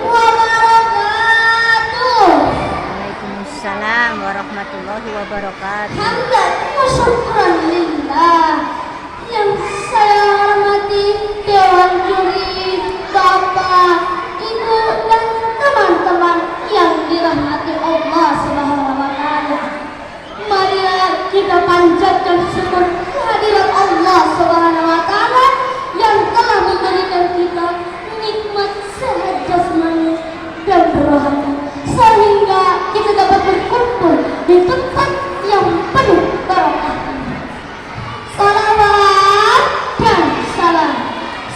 wabarakatuh. Waalaikumsalam warahmatullahi wabarakatuh. Hamdan wa syukran lillah. Yang saya hormati Dewan Juri, Bapak, Ibu, dan teman-teman yang dirahmati Allah Subhanahu wa Ta'ala. Marilah kita panjatkan syukur kehadirat Allah Subhanahu wa Ta'ala yang telah memberikan kita nikmat sehat jasmani dan rohani, sehingga kita dapat berkumpul di tempat yang penuh barokah. Salawat dan salam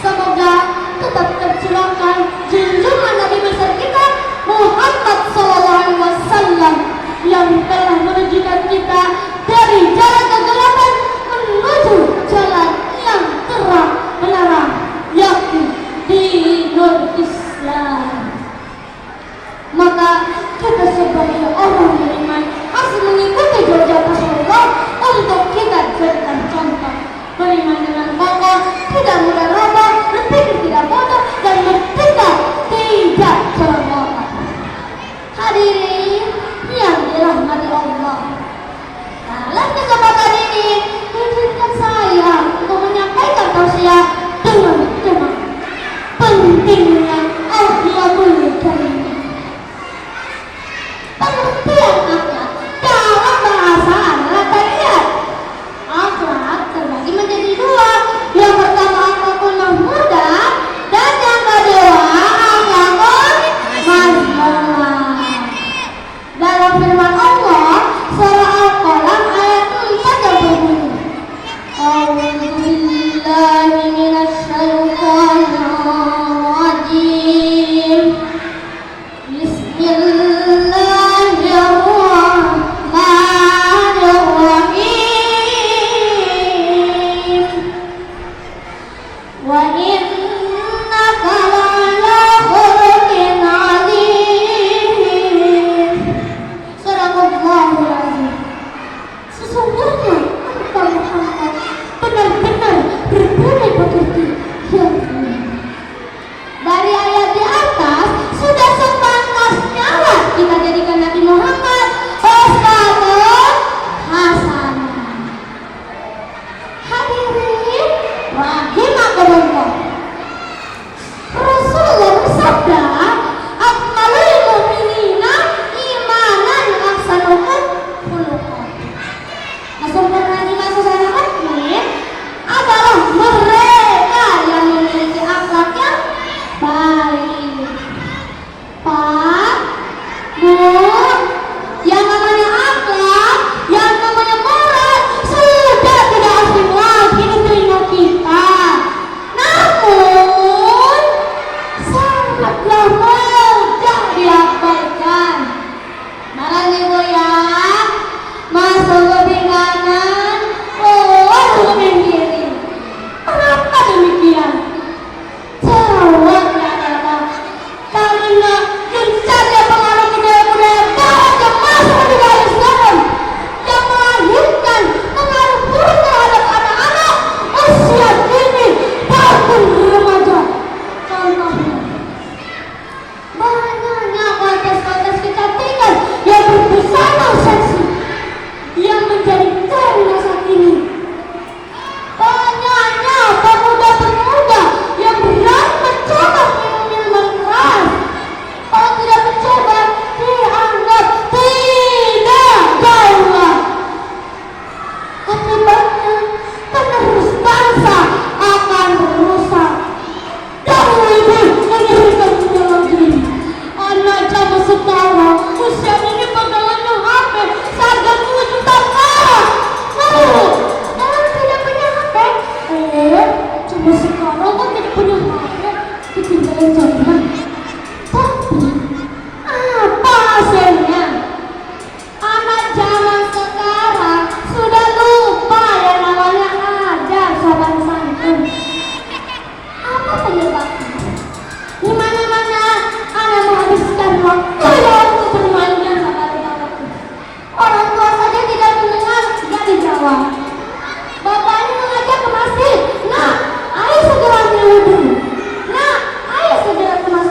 semoga tetap tercurahkan junjungan Nabi besar kita Muhammad SAW yang telah menunjukkan kita dari jalan kegelapan menuju jalan yang terang menerang, yakni dinul Islam. Maka kita sebagai orang beriman harus mengikuti jejak Rasulullah untuk kita jadikan contoh. Beriman dengan kokoh, tidak mudah roboh, berpikir tidak bodoh, dan bertindak tidak ceroboh. Hadirin yang dirahmati Allah, dalam kesempatan ini izinkan saya untuk menyampaikan tausiah dengan tema pentingnya akhlakul karimah. Pengertian akhlak dalam bahasa adalah tarian. Akhlak terbagi menjadi dua. Yang pertama akhlakul mahmudah dan yang kedua akhlakul mazmumah. Dalam firman Allah surah Al-Qalam ayat 4 yang berbunyi, A'udzu billahi minasy syaithanir rajim. Bismillahirrahmanirrahim. Wa innaka la'ala khuluqin 'adzim. Sadaqallahul 'azim. Sesungguhnya engkau Muhammad benar-benar berbudi pekerti yang mulia. Dari ayat di atas sudah sepantasnya kita jadikan Nabi Muhammad uswatun hasanah. Hadirin rahimakumullah. Rasulullah bersabda, "Akmalul mu'minina imanan ahsanuhum khuluqan." Sempurna iman seseorang mukmin adalah mereka yang memiliki akhlak yang baik. Pak, Bu, yang namanya akhlak, yang namanya moral sudah tidak asing lagi di telinga kita. Namun sangatlah mudah diabaikan. Marah Ibu ya, masuk lebih kanan, keluar lebih kiri. Kenapa demikian? Jawabnya adalah karena gencarnya pengaruh budaya-budaya barat yang masuk ke dalam Islam, yang melahirkan pengaruh buruk terhadap anak-anak usia dini bahkan remaja. Contohnya, banyaknya kontes-kontes kecantikan yang berbusana seksi yang menjadi tren masa kini. Banyaknya pemuda-pemuda yang berani mencoba minuman keras. Kalau tidak mencoba, dianggap tidak jauh. Akibatnya, penerus bangsa akan rusak. Dahulu ibu menyebutkan dalam diri. Anak zaman sekarang usia ini pegangannya HP seharga 2 juta perak. Orang tidak punya HP. Cuma sekarang kan tidak punya HP, ketinggalan zaman. Tapi apa hasilnya? Anak zaman sekarang sudah lupa yang namanya ajar sopan santun. Apa penyebabnya? Di mana-mana anak menghabiskan waktu untuk bermain sama waktu. Orang tua saja tidak mendengar, tidak dijawab. Bapaknya mengajak ke masjid. Nah, ayo segera berwudu. Nah, ayo segera ke masjid.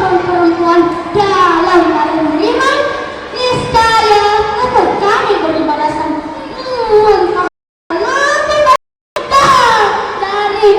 maupun perempuan dalam hal beriman, niscaya untuk kami beri balasan. Nanti dari